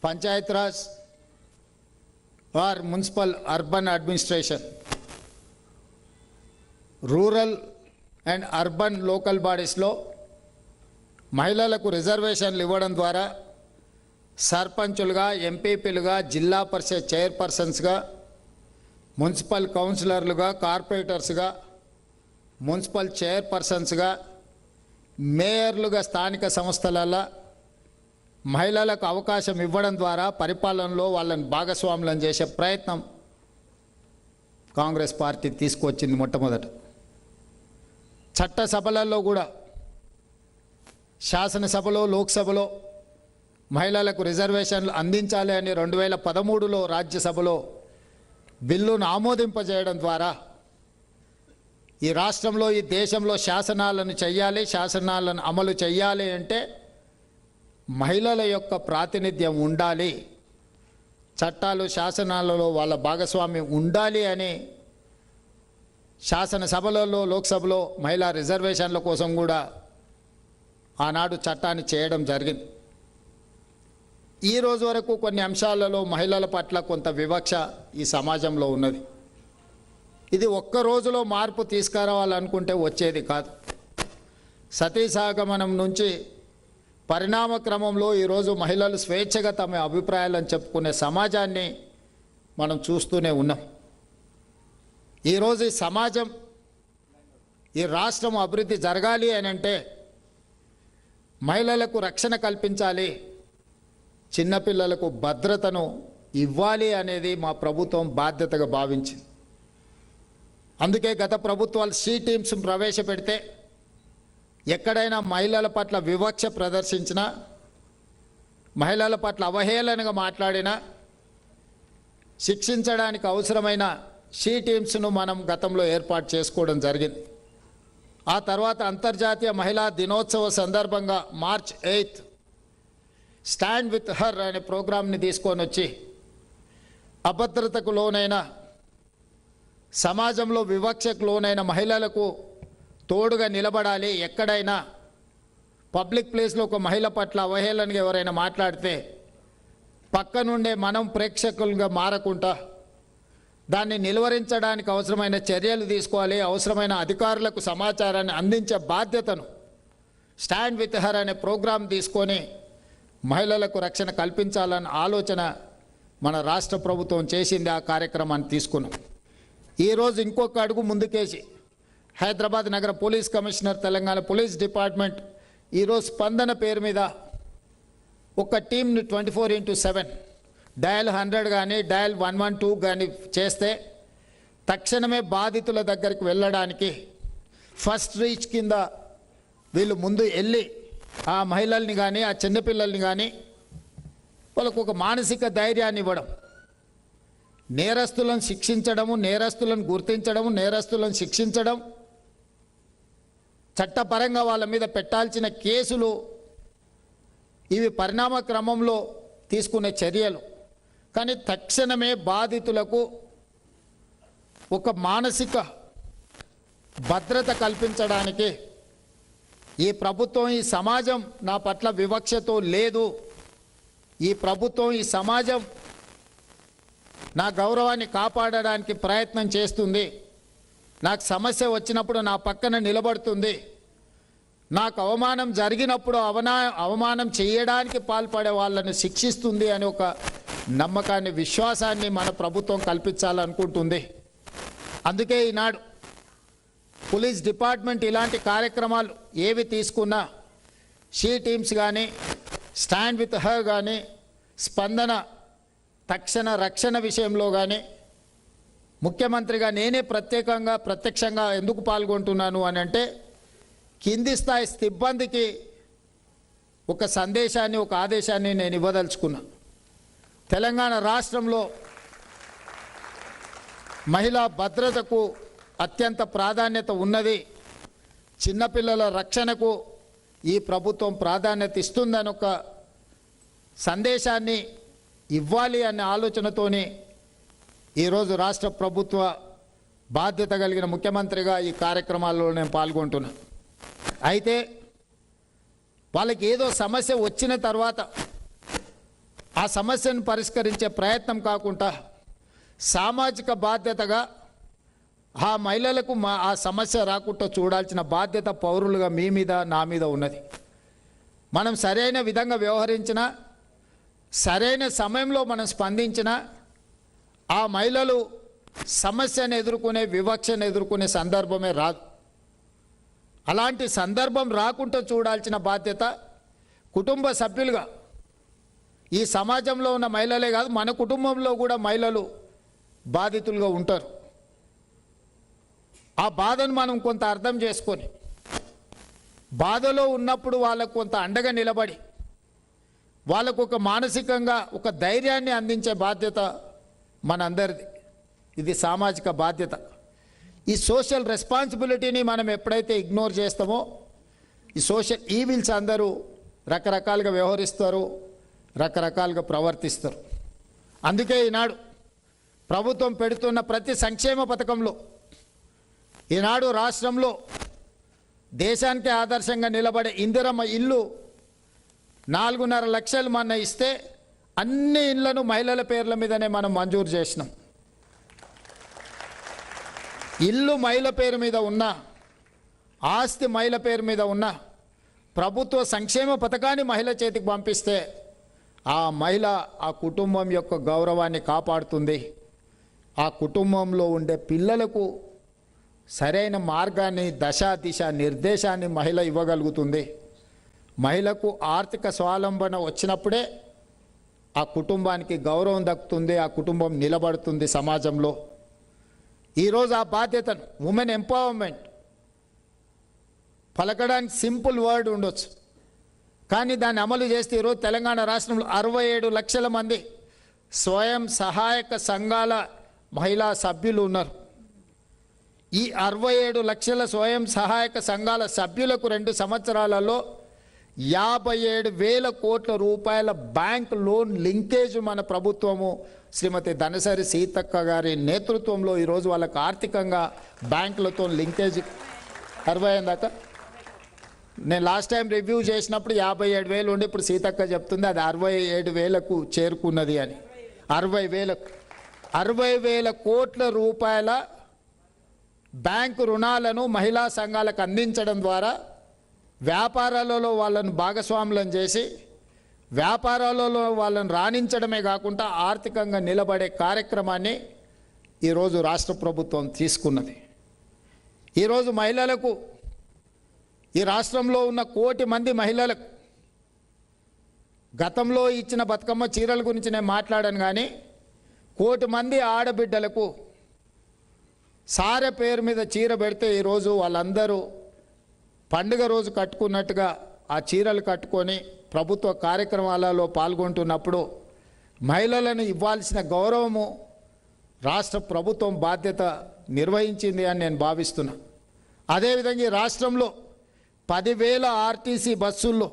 Panchayat Raj or municipal urban administration, rural and urban local బాడీస్లో మహిళలకు రిజర్వేషన్లు ఇవ్వడం ద్వారా సర్పంచులుగా, ఎంపీపీలుగా, జిల్లా పరిషత్ చైర్పర్సన్స్గా, మున్సిపల్ కౌన్సిలర్లుగా, కార్పొరేటర్స్గా, మున్సిపల్ చైర్పర్సన్స్గా, మేయర్లుగా స్థానిక సంస్థలలో మహిళలకు అవకాశం ఇవ్వడం ద్వారా పరిపాలనలో వాళ్ళని భాగస్వాములను చేసే ప్రయత్నం కాంగ్రెస్ పార్టీ తీసుకొచ్చింది. మొట్టమొదట చట్టసభలలో కూడా, శాసనసభలో, లోక్సభలో మహిళలకు రిజర్వేషన్లు అందించాలి అని 2013లో రాజ్యసభలో బిల్లును ఆమోదింపజేయడం ద్వారా ఈ రాష్ట్రంలో, ఈ దేశంలో శాసనాలను చెయ్యాలి, శాసనాలను అమలు చెయ్యాలి అంటే మహిళల యొక్క ప్రాతినిధ్యం ఉండాలి, చట్టాలు శాసనాలలో వాళ్ళ భాగస్వామ్యం ఉండాలి అని శాసనసభలలో, లోక్సభలో మహిళా రిజర్వేషన్ల కోసం కూడా ఆనాడు చట్టాన్ని చేయడం జరిగింది. ఈ రోజు వరకు కొన్ని అంశాలలో మహిళల పట్ల కొంత వివక్ష ఈ సమాజంలో ఉన్నది. ఇది ఒక్క రోజులో మార్పు తీసుకురావాలనుకుంటే వచ్చేది కాదు. సతీ సహగమనం నుంచి పరిణామ క్రమంలో ఈరోజు మహిళలు స్వేచ్ఛగా తమ అభిప్రాయాలను చెప్పుకునే సమాజాన్ని మనం చూస్తూనే ఉన్నాం. ఈరోజు ఈ సమాజం, ఈ రాష్ట్రం అభివృద్ధి జరగాలి అని అంటే మహిళలకు రక్షణ కల్పించాలి, చిన్నపిల్లలకు భద్రతను ఇవ్వాలి అనేది మా ప్రభుత్వం బాధ్యతగా భావించింది. అందుకే గత ప్రభుత్వాలు షీ టీమ్స్ ప్రవేశపెడితే ఎక్కడైనా మహిళల పట్ల వివక్ష ప్రదర్శించినా, మహిళల పట్ల అవహేళనగా మాట్లాడినా శిక్షించడానికి అవసరమైన షీ టీమ్స్ను మనం గతంలో ఏర్పాటు చేసుకోవడం జరిగింది. ఆ తర్వాత అంతర్జాతీయ మహిళా దినోత్సవ సందర్భంగా మార్చ్ 8 స్టాండ్ విత్ హర్ అనే ప్రోగ్రాంని తీసుకొని వచ్చి అభద్రతకు లోనైన, సమాజంలో వివక్షకు లోనైన మహిళలకు తోడుగా నిలబడాలి. ఎక్కడైనా పబ్లిక్ ప్లేస్లో ఒక మహిళ పట్ల అవహేళనగా ఎవరైనా మాట్లాడితే పక్కనుండే మనం ప్రేక్షకులుగా మారకుండా దాన్ని నిలువరించడానికి అవసరమైన చర్యలు తీసుకోవాలి. అవసరమైన అధికారులకు సమాచారాన్ని అందించే బాధ్యతను స్టాండ్ విత్ హర్ అనే ప్రోగ్రాం తీసుకొని మహిళలకు రక్షణ కల్పించాలన్న ఆలోచన మన రాష్ట్ర ప్రభుత్వం చేసింది. ఆ కార్యక్రమాన్ని తీసుకున్నాం. ఈరోజు ఇంకొక అడుగు ముందుకేసి హైదరాబాద్ నగర police commissioner, Telangana police department ఈరోజు స్పందన పేరు మీద ఒక టీంని 24/7 డయల్ 100 కానీ డయల్ 112 కానీ చేస్తే తక్షణమే బాధితుల దగ్గరికి వెళ్ళడానికి ఫస్ట్ రీచ్ కింద వీళ్ళు ముందు వెళ్ళి ఆ మహిళల్ని కానీ, ఆ చిన్నపిల్లల్ని కానీ వాళ్ళకు ఒక మానసిక ధైర్యాన్ని ఇవ్వడం, నేరస్తులను శిక్షించడము, నేరస్తులను గుర్తించడము, నేరస్తులను శిక్షించడం, చట్టపరంగా వాళ్ళ మీద పెట్టాల్సిన కేసులు, ఇవి పరిణామ క్రమంలో తీసుకునే చర్యలు. కానీ తక్షణమే బాధితులకు ఒక మానసిక భద్రత కల్పించడానికి ఈ ప్రభుత్వం, ఈ సమాజం నా పట్ల వివక్షతో లేదు, ఈ ప్రభుత్వం, ఈ సమాజం నా గౌరవాన్ని కాపాడడానికి ప్రయత్నం చేస్తుంది, నాకు సమస్య వచ్చినప్పుడు నా పక్కన నిలబడుతుంది, నాకు అవమానం జరిగినప్పుడు అవమానం చేయడానికి పాల్పడే వాళ్ళని శిక్షిస్తుంది అని ఒక నమ్మకాన్ని, విశ్వాసాన్ని మన ప్రభుత్వం కల్పించాలనుకుంటుంది. అందుకే ఈనాడు పోలీస్ డిపార్ట్మెంట్ ఇలాంటి కార్యక్రమాలు ఏవి తీసుకున్నా, షీ టీమ్స్ కానీ, స్టాండ్ విత్ హర్ కానీ, స్పందన తక్షణ రక్షణ విషయంలో కానీ, ముఖ్యమంత్రిగా నేనే ప్రత్యక్షంగా ఎందుకు పాల్గొంటున్నాను అని అంటే కింది స్థాయి సిబ్బందికి ఒక సందేశాన్ని, ఒక ఆదేశాన్ని నేను ఇవ్వదలుచుకున్నా. తెలంగాణ రాష్ట్రంలో మహిళా భద్రతకు అత్యంత ప్రాధాన్యత ఉన్నది. చిన్నపిల్లల రక్షణకు ఈ ప్రభుత్వం ప్రాధాన్యత ఇస్తుందని ఒక సందేశాన్ని ఇవ్వాలి అనే ఆలోచనతోని ఈరోజు రాష్ట్ర ప్రభుత్వ బాధ్యత కలిగిన ముఖ్యమంత్రిగా ఈ కార్యక్రమాల్లో నేను పాల్గొంటున్నా. అయితే వాళ్ళకి ఏదో సమస్య వచ్చిన తర్వాత ఆ సమస్యను పరిష్కరించే ప్రయత్నం కాకుండా సామాజిక బాధ్యతగా ఆ మహిళలకు ఆ సమస్య రాకుండా చూడాల్సిన బాధ్యత పౌరులుగా మీ మీద నా మీద ఉన్నది. మనం సరైన విధంగా వ్యవహరించినా, సరైన సమయంలో మనం స్పందించినా ఆ మహిళలు సమస్యను ఎదుర్కొనే, వివక్షను ఎదుర్కొనే సందర్భమే రాదు. అలాంటి సందర్భం రాకుండా చూడాల్సిన బాధ్యత కుటుంబ సభ్యులుగా, ఈ సమాజంలో ఉన్న మహిళలే కాదు, మన కుటుంబంలో కూడా మహిళలు బాధితులుగా ఉంటారు. ఆ బాధను మనం కొంత అర్థం చేసుకొని, బాధలో ఉన్నప్పుడు వాళ్ళకు కొంత అండగా నిలబడి, వాళ్ళకు ఒక మానసికంగా ఒక ధైర్యాన్ని అందించే బాధ్యత మనందరిది. ఇది సామాజిక బాధ్యత. ఈ సోషల్ రెస్పాన్సిబిలిటీని మనం ఎప్పుడైతే ఇగ్నోర్ చేస్తామో, ఈ సోషల్ ఈవిల్స్ అందరూ రకరకాలుగా వ్యవహరిస్తారు, రకరకాలుగా ప్రవర్తిస్తారు. అందుకే ఈనాడు ప్రభుత్వం పెడుతున్న ప్రతి సంక్షేమ పథకంలో, ఈనాడు రాష్ట్రంలో దేశానికి ఆదర్శంగా నిలబడే ఇందిరమ్మ ఇల్లు 4.5 లక్షలు మన ఇస్తే అన్ని ఇళ్లను మహిళల పేర్ల మీదనే మనం మంజూరు చేసినాం. ఇల్లు మహిళ పేరు మీద ఉన్న, ఆస్తి మహిళ పేరు మీద ఉన్న ప్రభుత్వ సంక్షేమ పథకాన్ని మహిళ చేతికి పంపిస్తే ఆ మహిళ ఆ కుటుంబం యొక్క గౌరవాన్ని కాపాడుతుంది. ఆ కుటుంబంలో ఉండే పిల్లలకు సరైన మార్గాన్ని, దశ దిశ నిర్దేశాన్ని మహిళ ఇవ్వగలుగుతుంది. మహిళకు ఆర్థిక స్వావలంబన వచ్చినప్పుడే ఆ కుటుంబానికి గౌరవం దక్కుతుంది, ఆ కుటుంబం నిలబడుతుంది సమాజంలో. ఈరోజు ఆ బాధ్యతను, ఉమెన్ ఎంపవర్మెంట్ పలకడానికి సింపుల్ వర్డ్ ఉండొచ్చు, కానీ దాన్ని అమలు చేస్తే ఈరోజు తెలంగాణ రాష్ట్రంలో 67 లక్షల మంది స్వయం సహాయక సంఘాల మహిళా సభ్యులు ఉన్నారు. ఈ 67 లక్షల స్వయం సహాయక సంఘాల సభ్యులకు 2 సంవత్సరాలలో 57,000 కోట్ల రూపాయల బ్యాంక్ లోన్ లింకేజ్ మన ప్రభుత్వము శ్రీమతి ధనసరి సీతక్క గారి నేతృత్వంలో ఈరోజు వాళ్ళకు ఆర్థికంగా బ్యాంకులతో లింకేజ్ 60 దాకా. నేను లాస్ట్ టైం రివ్యూ చేసినప్పుడు 57,000 ఉండి, ఇప్పుడు సీతక్క చెప్తుంది అది 67,000కు చేరుకున్నది అని. 60,000 కోట్ల రూపాయల బ్యాంకు రుణాలను మహిళా సంఘాలకు అందించడం ద్వారా వ్యాపారాలలో వాళ్ళను భాగస్వాములను చేసి, వ్యాపారాలలో వాళ్ళను రాణించడమే కాకుండా ఆర్థికంగా నిలబడే కార్యక్రమాన్ని ఈరోజు రాష్ట్ర ప్రభుత్వం తీసుకున్నది. ఈరోజు మహిళలకు, ఈ రాష్ట్రంలో ఉన్న 1 కోటి మంది మహిళలకు గతంలో ఇచ్చిన బతుకమ్మ చీరల గురించి నేను మాట్లాడాను, కానీ 1 కోటి మంది ఆడబిడ్డలకు సారె పేరు మీద చీర పెడితే ఈరోజు వాళ్ళందరూ పండుగ రోజు కట్టుకున్నట్టుగా ఆ చీరలు కట్టుకొని ప్రభుత్వ కార్యక్రమాలలో పాల్గొంటున్నప్పుడు మహిళలను ఇవ్వాల్సిన గౌరవము రాష్ట్ర ప్రభుత్వం బాధ్యత నిర్వహించింది అని నేను భావిస్తున్నా. అదేవిధంగా ఈ రాష్ట్రంలో 10,000 ఆర్టీసీ బస్సుల్లో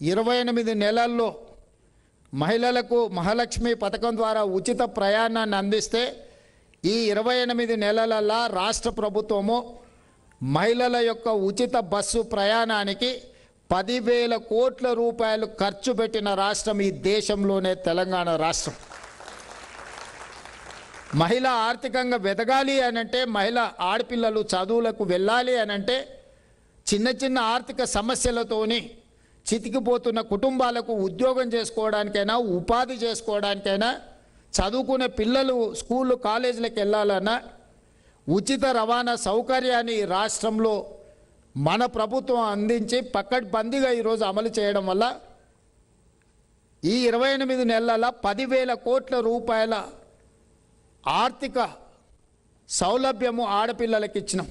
28 నెలల్లో మహిళలకు మహాలక్ష్మి పథకం ద్వారా ఉచిత ప్రయాణాన్ని అందిస్తే, ఈ 28 నెలలలో రాష్ట్ర ప్రభుత్వము మహిళల యొక్క ఉచిత బస్సు ప్రయాణానికి 10,000 కోట్ల రూపాయలు ఖర్చు పెట్టిన రాష్ట్రం ఈ దేశంలోనే తెలంగాణ రాష్ట్రం. మహిళ ఆర్థికంగా వెదగాలి అనంటే, మహిళ ఆడపిల్లలు చదువులకు వెళ్ళాలి అనంటే, చిన్న చిన్న ఆర్థిక సమస్యలతోని చితికిపోతున్న కుటుంబాలకు ఉద్యోగం చేసుకోవడానికైనా, ఉపాధి చేసుకోవడానికైనా, చదువుకునే పిల్లలు స్కూళ్ళు కాలేజీలకు వెళ్ళాలన్నా ఉచిత రవాణా సౌకర్యాన్ని రాష్ట్రంలో మన ప్రభుత్వం అందించి పకడ్బందీగా ఈరోజు అమలు చేయడం వల్ల ఈ 28 నెలల 10,000 కోట్ల రూపాయల ఆర్థిక సౌలభ్యము ఆడపిల్లలకి ఇచ్చినాం.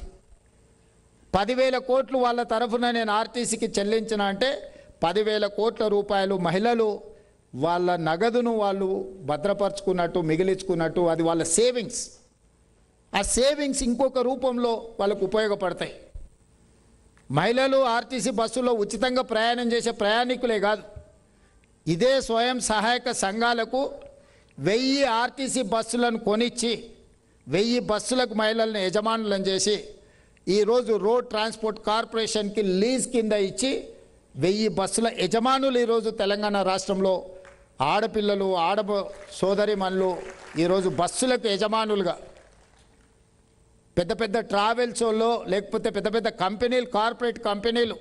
10,000 కోట్లు వాళ్ళ తరఫున నేను ఆర్టీసీకి చెల్లించిన అంటే 10,000 కోట్ల రూపాయలు మహిళలు వాళ్ళ నగదును వాళ్ళు భద్రపరుచుకున్నట్టు, మిగిలించుకున్నట్టు, అది వాళ్ళ సేవింగ్స్. ఆ సేవింగ్స్ ఇంకొక రూపంలో వాళ్ళకు ఉపయోగపడతాయి. మహిళలు ఆర్టీసీ బస్సులో ఉచితంగా ప్రయాణం చేసే ప్రయాణికులే కాదు, ఇదే స్వయం సహాయక సంఘాలకు 1000 ఆర్టీసీ బస్సులను కొనిచ్చి 1000 బస్సులకు మహిళలను యజమానులను చేసి ఈరోజు రోడ్ ట్రాన్స్పోర్ట్ కార్పొరేషన్కి లీజ్ కింద ఇచ్చి 1000 బస్సుల యజమానులు ఈరోజు తెలంగాణ రాష్ట్రంలో ఆడపిల్లలు సోదరిమణులు ఈరోజు బస్సులకు యజమానులుగా పెద్ద పెద్ద ట్రావెల్స్లో లేకపోతే పెద్ద పెద్ద కంపెనీలు కార్పొరేట్ కంపెనీలు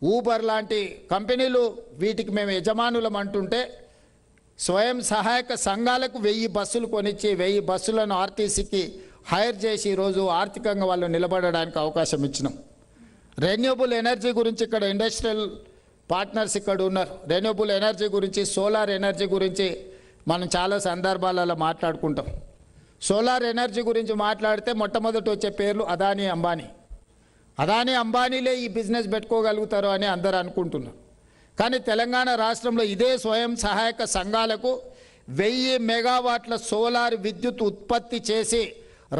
ఊబర్ లాంటి కంపెనీలు వీటికి మేము యజమానులం అంటుంటే స్వయం సహాయక సంఘాలకు 1000 బస్సులు కొనిచ్చి 1000 బస్సులను ఆర్టీసీకి హైర్ చేసి ఈరోజు ఆర్థికంగా వాళ్ళు నిలబడడానికి అవకాశం ఇచ్చినాం. రెన్యూబుల్ ఎనర్జీ గురించి ఇక్కడ ఇండస్ట్రియల్ పార్ట్నర్స్ ఇక్కడ ఉన్నారు. రెన్యూబుల్ ఎనర్జీ గురించి సోలార్ ఎనర్జీ గురించి మనం చాలా సందర్భాలలో మాట్లాడుకుంటాం. సోలార్ ఎనర్జీ గురించి మాట్లాడితే మొట్టమొదటి వచ్చే పేర్లు అదానీ అంబానీ. అదానీ అంబానీలే ఈ బిజినెస్ పెట్టుకోగలుగుతారు అని అందరూ అనుకుంటున్నారు. కానీ తెలంగాణ రాష్ట్రంలో ఇదే స్వయం సహాయక సంఘాలకు 1000 మెగావాట్ల సోలార్ విద్యుత్ ఉత్పత్తి చేసి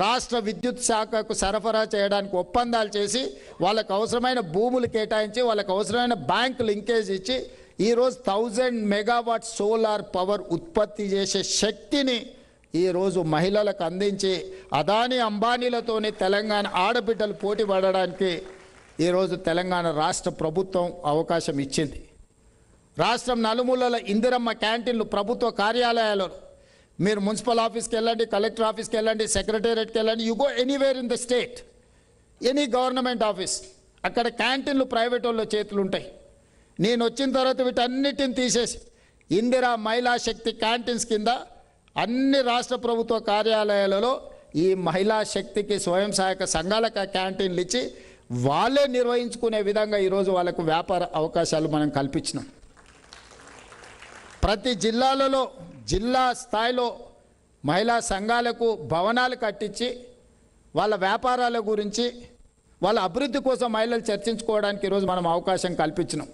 రాష్ట్ర విద్యుత్ శాఖకు సరఫరా చేయడానికి ఒప్పందాలు చేసి వాళ్ళకు అవసరమైన భూములు కేటాయించి వాళ్ళకు అవసరమైన బ్యాంక్ లింకేజ్ ఇచ్చి ఈరోజు 1000 మెగావాట్ సోలార్ పవర్ ఉత్పత్తి చేసే శక్తిని ఈరోజు మహిళలకు అందించి అదానీ అంబానీలతోనే తెలంగాణ ఆడబిడ్డలు పోటీ పడడానికి ఈరోజు తెలంగాణ రాష్ట్ర ప్రభుత్వం అవకాశం ఇచ్చింది. రాష్ట్రం నలుమూలల ఇందిరమ్మ క్యాంటీన్లు ప్రభుత్వ కార్యాలయాలు మీరు మున్సిపల్ ఆఫీస్కి వెళ్ళండి, కలెక్టర్ ఆఫీస్కి వెళ్ళండి, సెక్రటేరియట్కి వెళ్ళండి, you go anywhere in the state, any government office, అక్కడ క్యాంటీన్లు ప్రైవేట్ వాళ్ళ చేతులు ఉంటాయి. నేను వచ్చిన తర్వాత వీటన్నిటిని తీసేసి ఇందిరా మహిళా శక్తి క్యాంటీన్స్ కింద అన్ని రాష్ట్ర ప్రభుత్వ కార్యాలయాలలో ఈ మహిళా శక్తికి స్వయం సహాయక సంఘాలకు క్యాంటీన్లు ఇచ్చి వాళ్ళే నిర్వహించుకునే విధంగా ఈరోజు వాళ్ళకు వ్యాపార అవకాశాలు మనం కల్పించినాం. ప్రతి జిల్లాలలో జిల్లా స్థాయిలో మహిళా సంఘాలకు భవనాలు కట్టించి వాళ్ళ వ్యాపారాల గురించి వాళ్ళ అభివృద్ధి కోసం మహిళలు చర్చించుకోవడానికి ఈరోజు మనం అవకాశం కల్పించినాం.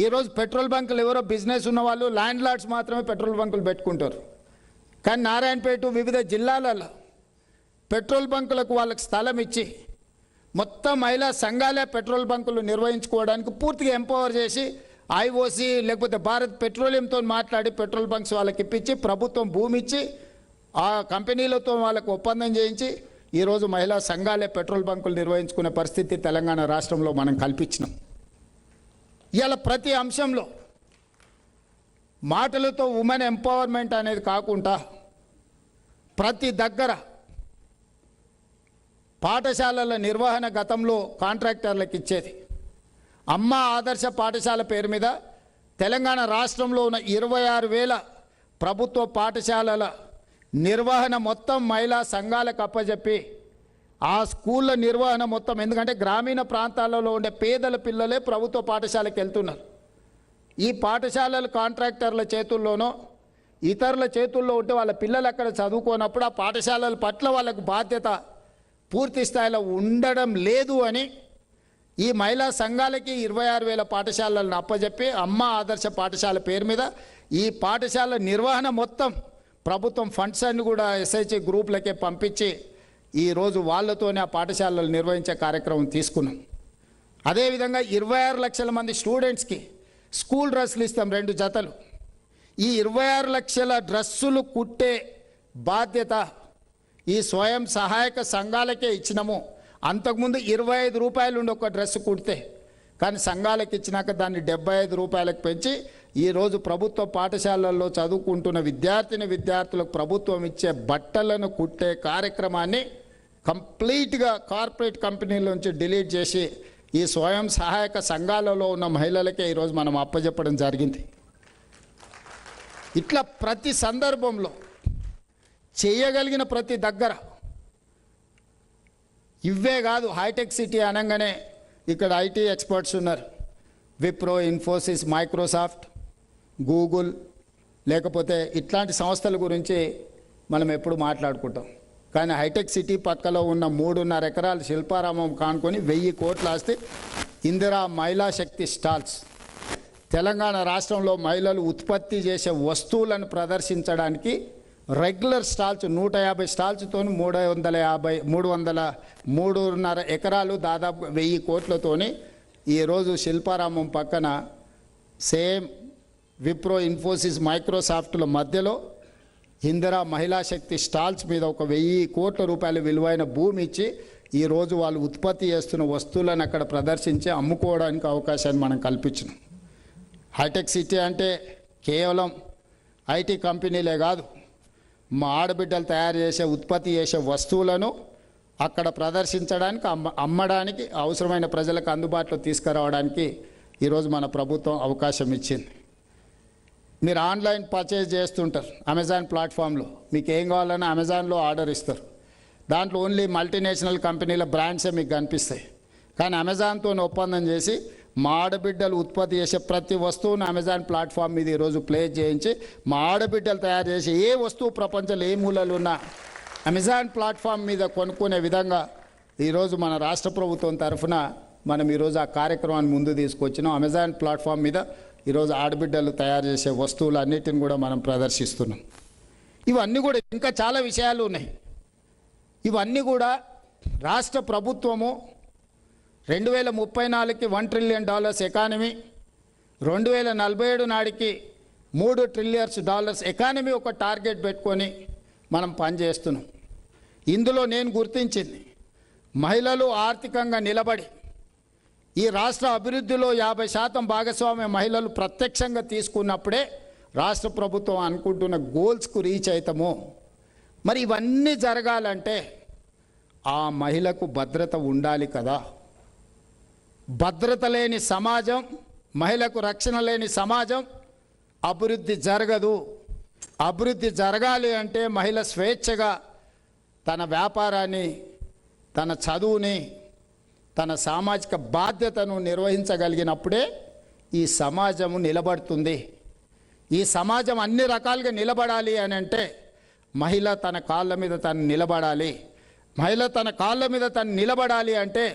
ఈరోజు పెట్రోల్ బంకులు ఎవరో బిజినెస్ ఉన్న వాళ్ళు ల్యాండ్ లార్డ్స్ మాత్రమే పెట్రోల్ బంకులు పెట్టుకుంటారు. కానీ నారాయణపేట వివిధ జిల్లాలలో పెట్రోల్ బంకులకు వాళ్ళకి స్థలం ఇచ్చి మొత్తం మహిళా సంఘాలే పెట్రోల్ బంకులు నిర్వహించుకోవడానికి పూర్తిగా ఎంపవర్ చేసి ఐఓసి లేకపోతే భారత్ పెట్రోలియంతో మాట్లాడి పెట్రోల్ బంక్స్ వాళ్ళకి ఇప్పించి ప్రభుత్వం భూమి ఇచ్చి ఆ కంపెనీలతో వాళ్ళకు ఒప్పందం చేయించి ఈరోజు మహిళా సంఘాలే పెట్రోల్ బంకులు నిర్వహించుకునే పరిస్థితి తెలంగాణ రాష్ట్రంలో మనం కల్పించినాం. ఇవాళ ప్రతి అంశంలో మాటలతో ఉమెన్ ఎంపవర్మెంట్ అనేది కాకుండా ప్రతి దగ్గర పాఠశాలల నిర్వహణ గతంలో కాంట్రాక్టర్లకు ఇచ్చేది. అమ్మ ఆదర్శ పాఠశాల పేరు మీద తెలంగాణ రాష్ట్రంలో ఉన్న 26,000 ప్రభుత్వ పాఠశాలల నిర్వహణ మొత్తం మహిళా సంఘాలకు అప్పచెప్పి ఆ స్కూళ్ళ నిర్వహణ మొత్తం, ఎందుకంటే గ్రామీణ ప్రాంతాలలో ఉండే పేదల పిల్లలే ప్రభుత్వ పాఠశాలకు వెళ్తున్నారు. ఈ పాఠశాలలు కాంట్రాక్టర్ల చేతుల్లోనో ఇతరుల చేతుల్లో ఉంటే వాళ్ళ పిల్లలు అక్కడ చదువుకోనప్పుడు ఆ పాఠశాలల పట్ల వాళ్ళకు బాధ్యత పూర్తి స్థాయిలో ఉండడం లేదు అని ఈ మహిళా సంఘాలకి 26,000 పాఠశాలలను అప్పచెప్పి అమ్మ ఆదర్శ పాఠశాల పేరు మీద ఈ పాఠశాల నిర్వహణ మొత్తం ప్రభుత్వం ఫండ్స్ అన్ని కూడా ఎస్ఐజి గ్రూపులకే పంపించి ఈరోజు వాళ్ళతోనే ఆ పాఠశాలలు నిర్వహించే కార్యక్రమం తీసుకున్నాం. అదేవిధంగా 26 లక్షల మంది స్టూడెంట్స్కి స్కూల్ డ్రెస్సులు ఇస్తాం 2 జతలు. ఈ 26 లక్షల డ్రెస్సులు కుట్టే బాధ్యత ఈ స్వయం సహాయక సంఘాలకే ఇచ్చినాము. అంతకుముందు 25 రూపాయలు ఉండి ఒక డ్రెస్సు కుడితే, కానీ సంఘాలకు ఇచ్చినాక దాన్ని 75 రూపాయలకు పెంచి ఈరోజు ప్రభుత్వ పాఠశాలల్లో చదువుకుంటున్న విద్యార్థులకు ప్రభుత్వం ఇచ్చే బట్టలను కుట్టే కార్యక్రమాన్ని కంప్లీట్గా కార్పొరేట్ కంపెనీల నుంచి డిలీట్ చేసి ఈ స్వయం సహాయక సంఘాలలో ఉన్న మహిళలకే ఈరోజు మనం అప్పచెప్పడం జరిగింది. ఇట్లా ప్రతి సందర్భంలో చేయగలిగిన ప్రతి దగ్గర ఇవే కాదు, హైటెక్ సిటీ అనగానే ఇక్కడ ఐటీ ఎక్స్పర్ట్స్ ఉన్నారు. విప్రో, ఇన్ఫోసిస్, మైక్రోసాఫ్ట్, గూగుల్, లేకపోతే ఇట్లాంటి సంస్థల గురించి మనం ఎప్పుడు మాట్లాడుకుంటాం. కానీ హైటెక్ సిటీ పక్కలో ఉన్న 3.5 ఎకరాల శిల్పారామం కానుకొని 1000 కోట్ల ఆస్తి ఇందిరా మహిళా శక్తి స్టాల్స్. తెలంగాణ రాష్ట్రంలో మహిళలు ఉత్పత్తి చేసే వస్తువులను ప్రదర్శించడానికి రెగ్యులర్ స్టాల్స్ 150 స్టాల్స్తో 3.5 ఎకరాలు దాదాపు 1000 కోట్లతోని ఈరోజు శిల్పారామం పక్కన సేమ్ విప్రో, ఇన్ఫోసిస్, మైక్రోసాఫ్ట్ల మధ్యలో ఇందిరా మహిళా శక్తి స్టాల్స్ మీద ఒక 1000 కోట్ల రూపాయల విలువైన భూమి ఇచ్చి ఈరోజు వాళ్ళు ఉత్పత్తి చేస్తున్న వస్తువులను అక్కడ ప్రదర్శించి అమ్ముకోవడానికి అవకాశాన్ని మనం కల్పించినాం. హైటెక్ సిటీ అంటే కేవలం ఐటీ కంపెనీలే కాదు, మా ఆడబిడ్డలు తయారు చేసే ఉత్పత్తి చేసే వస్తువులను అక్కడ ప్రదర్శించడానికి అమ్మడానికి అవసరమైన ప్రజలకు అందుబాటులో తీసుకురావడానికి ఈరోజు మన ప్రభుత్వం అవకాశం ఇచ్చింది. మీరు ఆన్లైన్ పర్చేజ్ చేస్తుంటారు అమెజాన్ ప్లాట్ఫామ్లో, మీకు ఏం కావాలన్నా అమెజాన్లో ఆర్డర్ ఇస్తారు. దాంట్లో ఓన్లీ మల్టీనేషనల్ కంపెనీల బ్రాండ్సే మీకు కనిపిస్తాయి. కానీ అమెజాన్తో ఒప్పందం చేసి మా ఆడబిడ్డలు ఉత్పత్తి చేసే ప్రతి వస్తువును అమెజాన్ ప్లాట్ఫామ్ మీద ఈరోజు ప్లే చేయించి మా ఆడబిడ్డలు తయారు చేసే ఏ వస్తువు ప్రపంచంలో ఏ మూలలు ఉన్నా అమెజాన్ ప్లాట్ఫామ్ మీద కొనుక్కునే విధంగా ఈరోజు మన రాష్ట్ర ప్రభుత్వం తరఫున మనం ఈరోజు ఆ కార్యక్రమాన్ని ముందు తీసుకొచ్చినాం. అమెజాన్ ప్లాట్ఫామ్ మీద ఈరోజు ఆడబిడ్డలు తయారు చేసే వస్తువులు అన్నిటిని కూడా మనం ప్రదర్శిస్తున్నాం. ఇవన్నీ కూడా ఇంకా చాలా విషయాలు ఉన్నాయి. ఇవన్నీ కూడా రాష్ట్ర ప్రభుత్వము 2034కి $1 ట్రిలియన్ ఎకానమీ, 2047 నాటికి $3 ట్రిలియన్ ఎకానమీ ఒక టార్గెట్ పెట్టుకొని మనం పనిచేస్తున్నాం. ఇందులో నేను గుర్తించింది, మహిళలు ఆర్థికంగా నిలబడి ఈ రాష్ట్ర అభివృద్ధిలో 50% భాగస్వామ్య మహిళలు ప్రత్యక్షంగా తీసుకున్నప్పుడే రాష్ట్ర ప్రభుత్వం అనుకుంటున్న గోల్స్కు రీచ్ అవుతాము. మరి ఇవన్నీ జరగాలంటే ఆ మహిళకు భద్రత ఉండాలి కదా. భద్రత లేని సమాజం, మహిళకు రక్షణ లేని సమాజం అభివృద్ధి జరగదు. అభివృద్ధి జరగాలి అంటే మహిళ స్వేచ్ఛగా తన వ్యాపారాన్ని, తన చదువుని, తన సామాజిక బాధ్యతను నిర్వహించగలిగినప్పుడే ఈ సమాజం నిలబడుతుంది. ఈ సమాజం అన్ని రకాలుగా నిలబడాలి అని అంటే మహిళ తన కాళ్ళ మీద తను నిలబడాలి. మహిళ తన కాళ్ళ మీద తను నిలబడాలి అంటే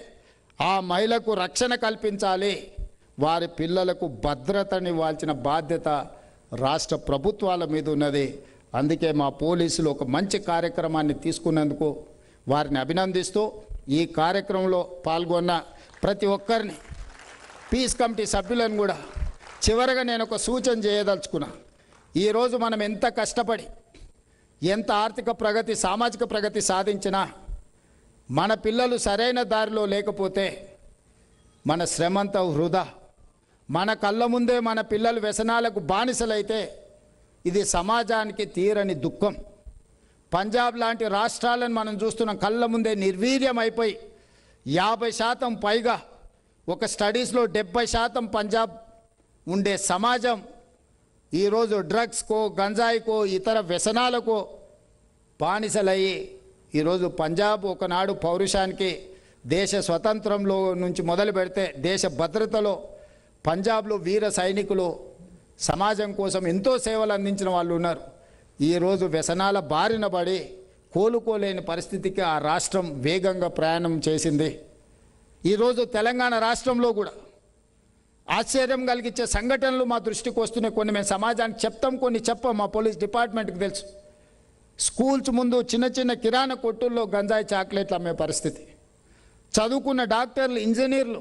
ఆ మహిళకు రక్షణ కల్పించాలి. వారి పిల్లలకు భద్రతనివ్వాల్సిన బాధ్యత రాష్ట్ర ప్రభుత్వాల మీద ఉన్నది. అందుకే మా పోలీసులు ఒక మంచి కార్యక్రమాన్ని తీసుకున్నందుకు వారిని అభినందిస్తూ, ఈ కార్యక్రమంలో పాల్గొన్న ప్రతి ఒక్కరిని, పీస్ కమిటీ సభ్యులను కూడా చివరగా నేను ఒక సూచన చేయదలుచుకున్నా. ఈరోజు మనం ఎంత కష్టపడి ఎంత ఆర్థిక ప్రగతి, సామాజిక ప్రగతి సాధించినా మన పిల్లలు సరైన దారిలో లేకపోతే మన శ్రమంతా వృధా. మన కళ్ళ ముందే మన పిల్లలు వ్యసనాలకు బానిసలైతే ఇది సమాజానికి తీరని దుఃఖం. పంజాబ్ లాంటి రాష్ట్రాలను మనం చూస్తున్నాం, కళ్ళ ముందే నిర్వీర్యం అయిపోయి 50% పైగా, ఒక స్టడీస్లో 70% పంజాబ్ ఉండే సమాజం ఈరోజు డ్రగ్స్కో, గంజాయికో, ఇతర వ్యసనాలకో బానిసలయ్యి ఈరోజు పంజాబ్ ఒకనాడు పౌరుషానికి, దేశ స్వతంత్రంలో నుంచి మొదలు పెడితే దేశ భద్రతలో పంజాబ్లో వీర సైనికులు సమాజం కోసం ఎంతో సేవలు అందించిన వాళ్ళు ఉన్నారు. ఈరోజు వ్యసనాల బారిన పడి కోలుకోలేని పరిస్థితికి ఆ రాష్ట్రం వేగంగా ప్రయాణం చేసింది. ఈరోజు తెలంగాణ రాష్ట్రంలో కూడా ఆశ్చర్యం కలిగించే సంఘటనలు మా దృష్టికి వస్తున్నాయి. కొన్ని మేము సమాజానికి చెప్తాం, కొన్ని చెప్పం. మా పోలీస్ డిపార్ట్మెంట్కి తెలుసు. స్కూల్స్ ముందు చిన్న చిన్న కిరాణా కొట్టుల్లో గంజాయి చాక్లెట్లు అమ్మే పరిస్థితి. చదువుకున్న డాక్టర్లు, ఇంజనీర్లు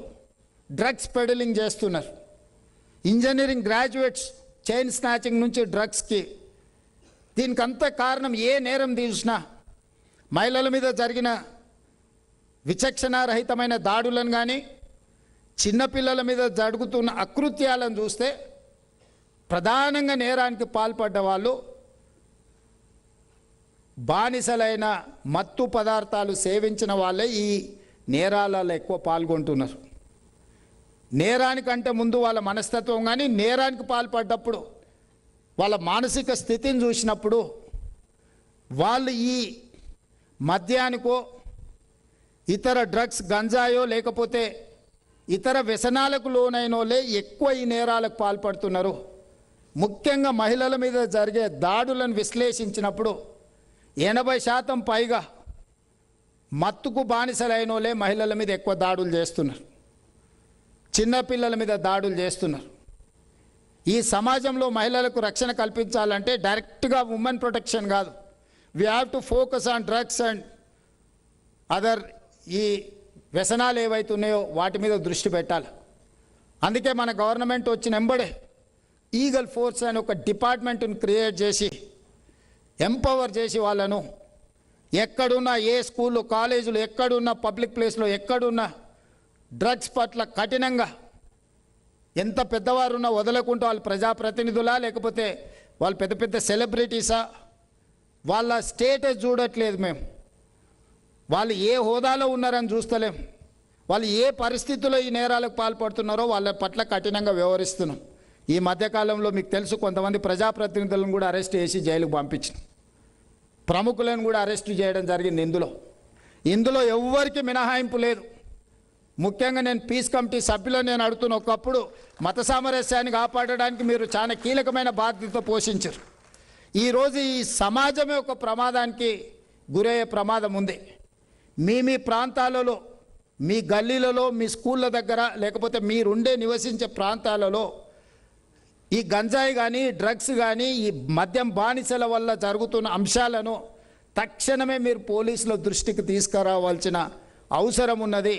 డ్రగ్స్ పెడలింగ్ చేస్తున్నారు. ఇంజనీరింగ్ గ్రాడ్యుయేట్స్ చైన్ స్నాచింగ్ నుంచి డ్రగ్స్కి. దీనికంతా కారణం ఏ నేరం తీసినా, మహిళల మీద జరిగిన విచక్షణారహితమైన దాడులను కానీ, చిన్నపిల్లల మీద జరుగుతున్న అకృత్యాలను చూస్తే ప్రధానంగా నేరానికి పాల్పడ్డ వాళ్ళు బానిసలైన మత్తు పదార్థాలు సేవించిన వాళ్ళే ఈ నేరాలలో ఎక్కువ పాల్గొంటున్నారు. నేరానికంటే ముందు వాళ్ళ మనస్తత్వం కానీ, నేరానికి పాల్పడ్డప్పుడు వాళ్ళ మానసిక స్థితిని చూసినప్పుడు వాళ్ళు ఈ మద్యానికో, ఇతర డ్రగ్స్, గంజాయో లేకపోతే ఇతర వ్యసనాలకు లోనైనోలే ఎక్కువ ఈ నేరాలకు పాల్పడుతున్నారు. ముఖ్యంగా మహిళల మీద జరిగే దాడులను విశ్లేషించినప్పుడు 80% పైగా మత్తుకు బానిసలైనోలే మహిళల మీద ఎక్కువ దాడులు చేస్తున్నారు, చిన్నపిల్లల మీద దాడులు చేస్తున్నారు. ఈ సమాజంలో మహిళలకు రక్షణ కల్పించాలంటే డైరెక్ట్గా ఉమెన్ ప్రొటెక్షన్ కాదు, we have to focus on drugs and other ఈ వ్యసనాలు ఏవైతున్నాయో వాటి మీద దృష్టి పెట్టాలి. అందుకే మన గవర్నమెంట్ వచ్చిన వెంబడే ఈగల్ ఫోర్స్ అని ఒక డిపార్ట్మెంట్ని క్రియేట్ చేసి ఎంపవర్ చేసి వాళ్ళను ఎక్కడున్నా, ఏ స్కూళ్ళు, కాలేజీలు, ఎక్కడున్నా, పబ్లిక్ ప్లేస్లో ఎక్కడున్నా డ్రగ్స్ పట్ల కఠినంగా, ఎంత పెద్దవారున్నా వదలకుండా, వాళ్ళు ప్రజాప్రతినిధులా లేకపోతే వాళ్ళు పెద్ద పెద్ద సెలబ్రిటీసా? వాళ్ళ స్టేటస్ చూడట్లేదు మేము. వాళ్ళు ఏ హోదాలో ఉన్నారని చూస్తలేం. వాళ్ళు ఏ పరిస్థితుల్లో ఈ నేరాలకు పాల్పడుతున్నారో వాళ్ళ పట్ల కఠినంగా వ్యవహరిస్తున్నాం. ఈ మధ్యకాలంలో మీకు తెలుసు, కొంతమంది ప్రజాప్రతినిధులను కూడా అరెస్ట్ చేసి జైలుకు పంపించిన, ప్రముఖులను కూడా అరెస్ట్ చేయడం జరిగింది. ఇందులో ఎవ్వరికి మినహాయింపు లేదు. ముఖ్యంగా నేను పీస్ కమిటీ సభ్యులను నేను అడుగుతున్న, ఒకప్పుడు మత సామరస్యాన్ని కాపాడడానికి మీరు చాలా కీలకమైన బాధ్యత పోషించారు. ఈరోజు ఈ సమాజమే ఒక ప్రమాదానికి గురయ్యే ప్రమాదం ఉంది. మీ ప్రాంతాలలో, మీ గల్లీలలో, మీ స్కూళ్ళ దగ్గర, లేకపోతే మీరుండే నివసించే ప్రాంతాలలో ఈ గంజాయి కానీ, డ్రగ్స్ కానీ, ఈ మద్యం బానిసల వల్ల జరుగుతున్న అంశాలను తక్షణమే మీరు పోలీసుల దృష్టికి తీసుకురావాల్సిన అవసరం ఉన్నది.